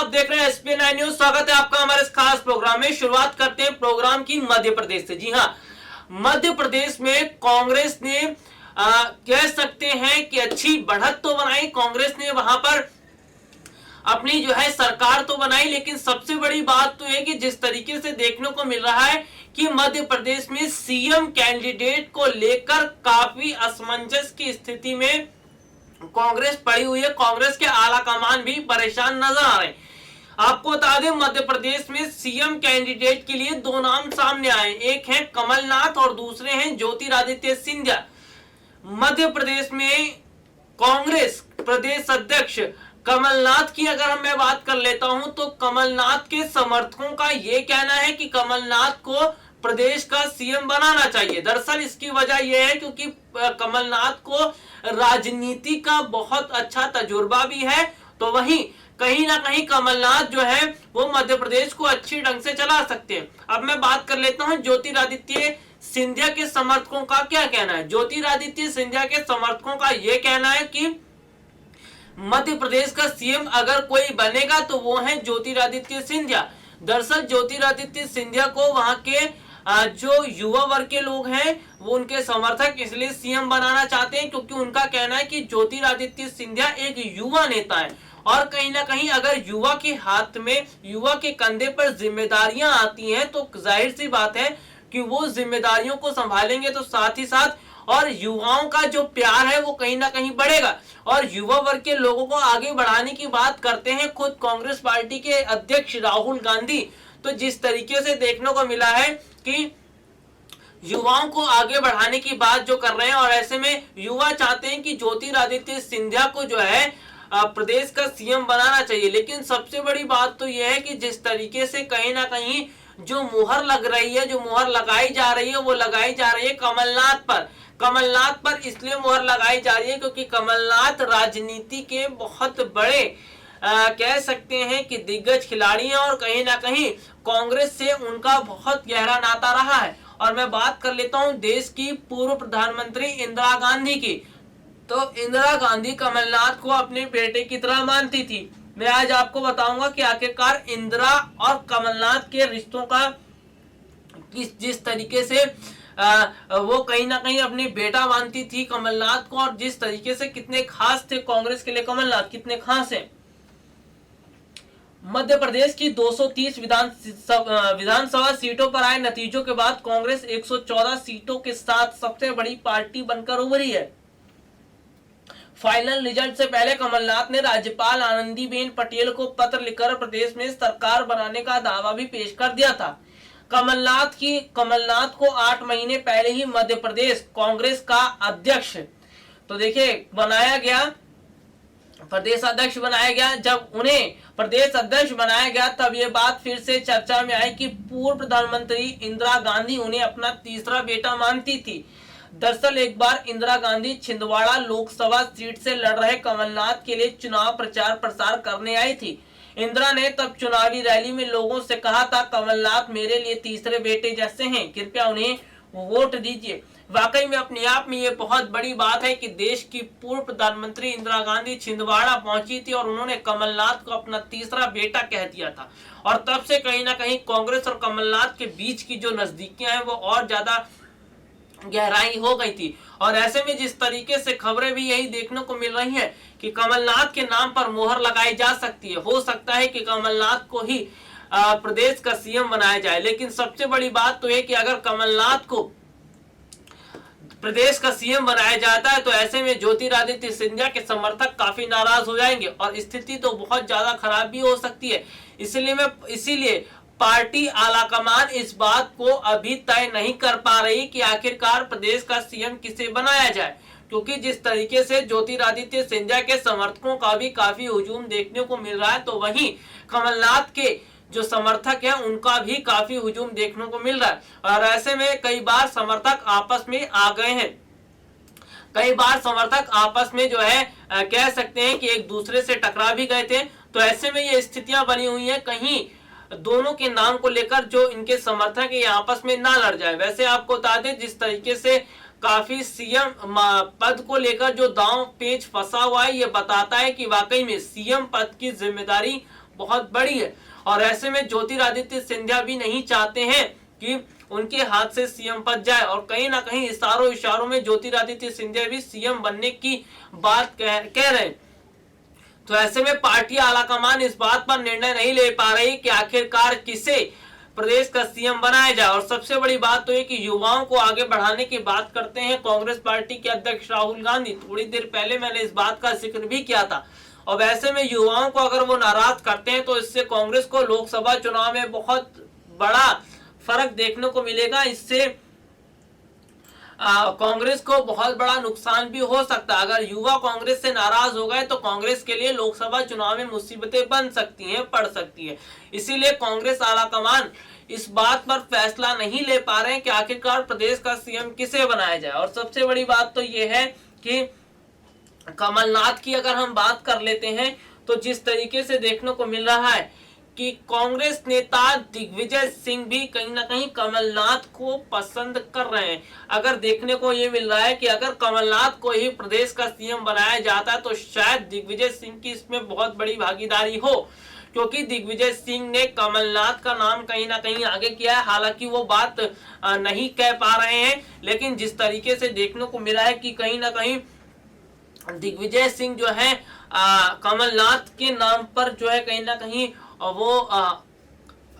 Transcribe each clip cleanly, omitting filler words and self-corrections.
आप देख रहे हैं SPN9 न्यूज। स्वागत है आपका हमारे इस खास प्रोग्राम में। शुरुआत करते हैं प्रोग्राम की मध्य प्रदेश से। जी हाँ, मध्य प्रदेश में कांग्रेस ने कह सकते हैं कि अच्छी बढ़त तो बनाई। कांग्रेस ने वहां पर अपनी जो है सरकार तो बनाई, लेकिन सबसे बड़ी बात तो है कि जिस तरीके से देखने को मिल रहा है कि मध्य प्रदेश में सीएम कैंडिडेट को लेकर काफी असमंजस की स्थिति में कांग्रेस पड़ी हुई है। कांग्रेस के आला कमान भी परेशान नजर आ रहे हैं। आपको बता दें, मध्य प्रदेश में सीएम कैंडिडेट के लिए दो नाम सामने आए, एक है कमलनाथ और दूसरे हैं ज्योतिरादित्य सिंधिया। मध्य प्रदेश में कांग्रेस प्रदेश अध्यक्ष कमलनाथ की अगर मैं बात कर लेता हूं तो कमलनाथ के समर्थकों का यह कहना है कि कमलनाथ को प्रदेश का सीएम बनाना चाहिए। दरअसल इसकी वजह यह है क्योंकि कमलनाथ को राजनीति का बहुत अच्छा तजुर्बा भी है, तो वहीं कहीं ना कहीं कमलनाथ जो है वो मध्य प्रदेश को अच्छी ढंग से चला सकते हैं। अब मैं बात कर लेता हूं ज्योतिरादित्य सिंधिया के समर्थकों का क्या कहना है। ज्योतिरादित्य सिंधिया के समर्थकों का यह कहना है कि मध्य प्रदेश का सीएम अगर कोई बनेगा तो वो है ज्योतिरादित्य सिंधिया। दरअसल ज्योतिरादित्य सिंधिया को वहां के जो युवा वर्ग के लोग हैं वो उनके समर्थक इसलिए सीएम बनाना चाहते हैं क्योंकि उनका कहना है कि ज्योतिरादित्य सिंधिया एक युवा नेता है और कहीं ना कहीं अगर युवा के हाथ में, युवा के कंधे पर जिम्मेदारियां आती हैं तो जाहिर सी बात है कि वो जिम्मेदारियों को संभालेंगे, तो साथ ही साथ और युवाओं का जो प्यार है वो कहीं ना कहीं बढ़ेगा। और युवा वर्ग के लोगों को आगे बढ़ाने की बात करते हैं खुद कांग्रेस पार्टी के अध्यक्ष राहुल गांधी। तो जिस तरीके से देखने को मिला है कि युवाओं को आगे बढ़ाने की बात जो कर रहे हैं, और ऐसे में युवा चाहते हैं कि ज्योतिरादित्य सिंधिया को जो है प्रदेश का सीएम बनाना चाहिए। लेकिन सबसे बड़ी बात तो यह है कि जिस तरीके से कहीं ना कहीं जो मुहर लग रही है, जो मुहर लगाई जा रही है, वो लगाई जा रही है कमलनाथ पर। कमलनाथ पर इसलिए मुहर लगाई जा रही है क्योंकि कमलनाथ राजनीति के बहुत बड़े कह सकते हैं कि दिग्गज खिलाड़ी हैं और कहीं ना कहीं कांग्रेस से उनका बहुत गहरा नाता रहा है। और मैं बात कर लेता हूं देश की पूर्व प्रधानमंत्री इंदिरा गांधी की। तो इंदिरा गांधी कमलनाथ को अपने बेटे की तरह मानती थी। मैं आज आपको बताऊंगा कि आखिरकार इंदिरा और कमलनाथ के रिश्तों का जिस तरीके से वो कहीं ना कहीं अपनी बेटा मानती थी कमलनाथ को, और जिस तरीके से कितने खास थे कांग्रेस के लिए कमलनाथ, कितने खास हैं। मध्य प्रदेश की 230 विधानसभा सीटों पर आए नतीजों के बाद कांग्रेस 114 सीटों के साथ सबसे बड़ी पार्टी बनकर उभरी है। फाइनल रिजल्ट से पहले कमलनाथ ने राज्यपाल आनंदीबेन पटेल को पत्र लिखकर प्रदेश में सरकार बनाने का दावा भी पेश कर दिया था। कमलनाथ को 8 महीने पहले ही मध्य प्रदेश कांग्रेस का अध्यक्ष तो देखिए बनाया गया, प्रदेश अध्यक्ष बनाया गया। जब उन्हें प्रदेश अध्यक्ष बनाया गया तब ये बात फिर से चर्चा में आई कि पूर्व प्रधानमंत्री इंदिरा गांधी उन्हें अपना तीसरा बेटा मानती थी। दरअसल एक बार इंदिरा गांधी छिंदवाड़ा लोकसभा सीट से लड़ रहे कमलनाथ के लिए चुनाव प्रचार प्रसार करने आई थी। इंदिरा ने तब चुनावी रैली में लोगों से कहा था, कमलनाथ मेरे लिए तीसरे बेटे जैसे हैं, कृपया उन्हें वोट दीजिए। वाकई में अपने आप में ये बहुत बड़ी बात है कि देश की पूर्व प्रधानमंत्री इंदिरा गांधी छिंदवाड़ा पहुंची थी और उन्होंने कमलनाथ को अपना तीसरा बेटा कह दिया था। और तब से कहीं ना कहीं कांग्रेस और कमलनाथ के बीच की जो नजदीकियां हैं वो और ज्यादा गहराई हो गई थी। और ऐसे में जिस तरीके से खबरें भी यही देखने को मिल रही हैं कि कमलनाथ के नाम पर मोहर लगाई जा सकती है, हो सकता है कि कमलनाथ को ही प्रदेश का सीएम बनाया जाए। लेकिन सबसे बड़ी बात तो है कि अगर कमलनाथ को प्रदेश का सीएम बनाया जाता है तो ऐसे में ज्योतिरादित्य सिंधिया के समर्थक काफी नाराज हो जाएंगे और स्थिति तो बहुत ज्यादा खराब भी हो सकती है। इसीलिए पार्टी आलाकमान इस बात को अभी तय नहीं कर पा रही कि आखिरकार प्रदेश का सीएम किसे बनाया जाए, क्योंकि जिस तरीके से ज्योतिरादित्य सिंधिया के समर्थकों का भी काफी हुजूम देखने को मिल रहा है, तो वहीं कमलनाथ के जो समर्थक हैं उनका भी काफी हुजूम देखने को मिल रहा है। और ऐसे में कई बार समर्थक आपस में आ गए हैं, कई बार समर्थक आपस में जो है कह सकते हैं कि एक दूसरे से टकरा भी गए थे। तो ऐसे में ये स्थितियां बनी हुई हैं, कहीं दोनों के नाम को लेकर जो इनके समर्थक ये आपस में ना लड़ जाए। वैसे आपको बता दें जिस तरीके से काफी सीएम पद को लेकर जो दांव पेच फंसा हुआ है, ये बताता है कि वाकई में सीएम पद की जिम्मेदारी बहुत बड़ी है। और ऐसे में ज्योतिरादित्य सिंधिया भी नहीं चाहते हैं कि उनके हाथ से सीएम पद जाए, और कहीं ना कहीं इशारों में ज्योतिरादित्य सिंधिया भी सीएम बनने की बात कह रहे हैं। तो ऐसे में पार्टी आलाकमान इस बात पर निर्णय नहीं ले पा रही कि आखिरकार किसे प्रदेश का सीएम बनाया जाए। और सबसे बड़ी बात तो है कि युवाओं को आगे बढ़ाने की बात करते हैं कांग्रेस पार्टी के अध्यक्ष राहुल गांधी। थोड़ी देर पहले मैंने इस बात का जिक्र भी किया था। और वैसे में युवाओं को अगर वो नाराज करते हैं तो इससे कांग्रेस को लोकसभा चुनाव में बहुत बड़ा फर्क देखने को मिलेगा। इससे कांग्रेस को बहुत बड़ा नुकसान भी हो सकता है। अगर युवा कांग्रेस से नाराज हो गए तो कांग्रेस के लिए लोकसभा चुनाव में मुसीबतें बन सकती हैं, पड़ सकती है। इसीलिए कांग्रेस आलाकमान इस बात पर फैसला नहीं ले पा रहे हैं कि आखिरकार प्रदेश का सीएम किसे बनाया जाए। और सबसे बड़ी बात तो यह है कि कमलनाथ की अगर हम बात कर लेते हैं तो जिस तरीके से देखने को मिल रहा है कि कांग्रेस नेता दिग्विजय सिंह भी कहीं ना कहीं कमलनाथ को पसंद कर रहे हैं। अगर देखने को ये मिल रहा है कि अगर कमलनाथ को ही प्रदेश का सीएम बनाया जाता है तो शायद दिग्विजय सिंह की इसमें बहुत बड़ी भागीदारी हो, क्योंकि दिग्विजय सिंह ने कमलनाथ का नाम कहीं ना कहीं आगे किया है। हालांकि वो बात नहीं कह पा रहे हैं, लेकिन जिस तरीके से देखने को मिला है कि कहीं ना कहीं दिग्विजय सिंह जो है कमलनाथ के नाम पर जो है कहीं ना कहीं वो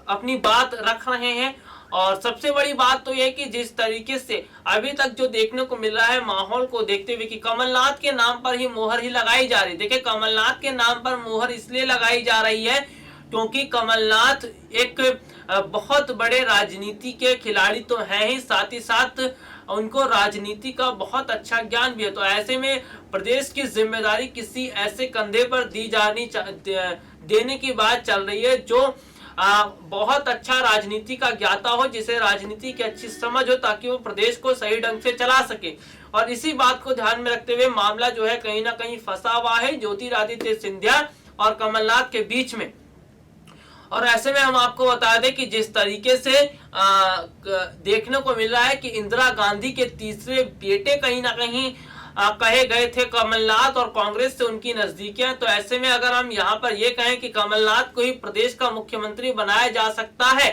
अपनी बात रख रहे हैं। और सबसे बड़ी बात तो यह कि जिस तरीके से अभी तक जो देखने को मिल रहा है माहौल को देखते हुए कि कमलनाथ के नाम पर ही मोहर ही लगाई जा रही है। देखिए, कमलनाथ के नाम पर मोहर इसलिए लगाई जा रही है क्योंकि कमलनाथ एक बहुत बड़े राजनीति के खिलाड़ी तो हैं ही, साथ ही साथ उनको राजनीति का बहुत अच्छा ज्ञान भी है। तो ऐसे में प्रदेश की जिम्मेदारी किसी ऐसे कंधे पर देने की बात चल रही है जो बहुत अच्छा राजनीति का ज्ञाता हो, जिसे राजनीति की अच्छी समझ हो, ताकि वो प्रदेश को सही ढंग से चला सके। और इसी बात को ध्यान में रखते हुए मामला जो है कहीं ना कहीं फंसा हुआ है ज्योतिरादित्य सिंधिया और कमलनाथ के बीच में। और ऐसे में हम आपको बता दें कि जिस तरीके से देखने को मिल रहा है कि इंदिरा गांधी के तीसरे बेटे कहीं ना कहीं कहे गए थे कमलनाथ, और कांग्रेस से उनकी नजदीकियां। तो ऐसे में अगर हम यहाँ पर ये कहें कि कमलनाथ को ही प्रदेश का मुख्यमंत्री बनाया जा सकता है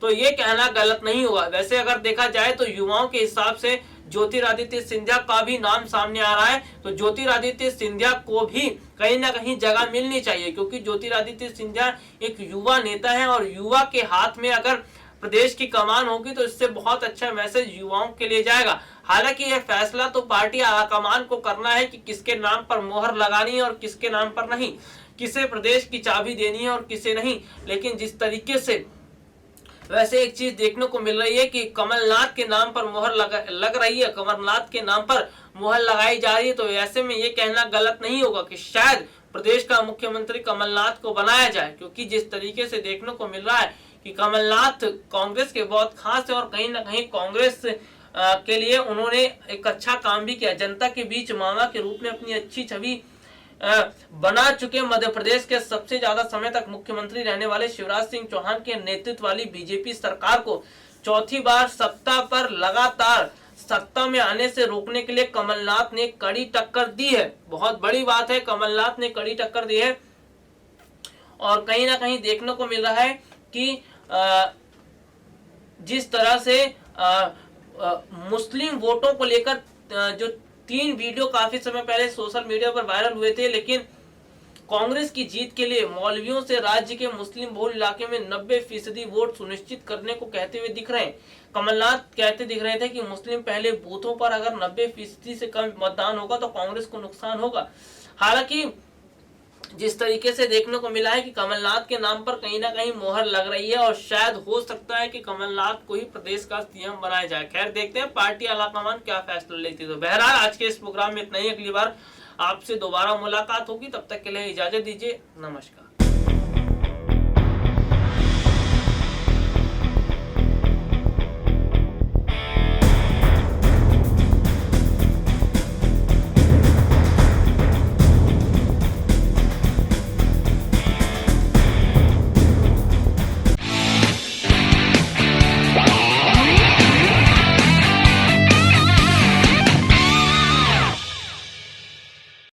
तो ये कहना गलत नहीं होगा। वैसे अगर देखा जाए तो युवाओं के हिसाब से ज्योतिरादित्य सिंधिया का भी नाम सामने आ रहा है, तो ज्योतिरादित्य सिंधिया को भी कहीं ना कहीं जगह मिलनी चाहिए, क्योंकि ज्योतिरादित्य सिंधिया एक युवा नेता है और युवा के हाथ में अगर प्रदेश की कमान होगी तो इससे बहुत अच्छा मैसेज युवाओं के लिए जाएगा। हालांकि यह फैसला तो पार्टी आलाकमान को करना है कि किसके नाम पर मोहर लगानी है और किसके नाम पर नहीं, किसे प्रदेश की चाबी देनी है और किसे नहीं। लेकिन जिस तरीके से वैसे एक चीज देखने को मिल रही है कि कमलनाथ के नाम पर मोहर लग रही है, कमलनाथ के नाम पर मोहर लगाई जा रही है। तो ऐसे में ये कहना गलत नहीं होगा कि शायद प्रदेश का मुख्यमंत्री कमलनाथ को बनाया जाए, क्योंकि जिस तरीके से देखने को मिल रहा है कि कमलनाथ कांग्रेस के बहुत खास है और कहीं ना कहीं कांग्रेस के लिए उन्होंने एक अच्छा काम भी किया। जनता के बीच मामा के रूप में अपनी अच्छी छवि बना चुके मध्य प्रदेश के सबसे ज्यादा समय तक मुख्यमंत्री रहने वाले शिवराज सिंह चौहान के नेतृत्व वाली बीजेपी सरकार को चौथी बार सत्ता पर लगातार सत्ता में आने से रोकने के लिए कमलनाथ ने कड़ी टक्कर दी है। बहुत बड़ी बात है, कमलनाथ ने कड़ी टक्कर दी है। और कहीं ना कहीं देखने को मिल रहा है कि जिस तरह से मुस्लिम वोटों को लेकर जो 3 वीडियो काफी समय पहले सोशल मीडिया पर वायरल हुए थे, लेकिन कांग्रेस की जीत के लिए मौलवियों से राज्य के मुस्लिम बहुल इलाके में 90% वोट सुनिश्चित करने को कहते हुए दिख रहे हैं। कमलनाथ कहते दिख रहे थे कि मुस्लिम पहले बूथों पर अगर 90% से कम मतदान होगा तो कांग्रेस को नुकसान होगा। हालांकि जिस तरीके से देखने को मिला है कि कमलनाथ के नाम पर कहीं ना कहीं मोहर लग रही है और शायद हो सकता है कि कमलनाथ को ही प्रदेश का सीएम बनाया जाए। खैर, देखते हैं पार्टी आलाकमान क्या फैसला लेती है। तो बहरहाल आज के इस प्रोग्राम में इतना ही। अगली बार आपसे दोबारा मुलाकात होगी, तब तक के लिए इजाजत दीजिए। नमस्कार।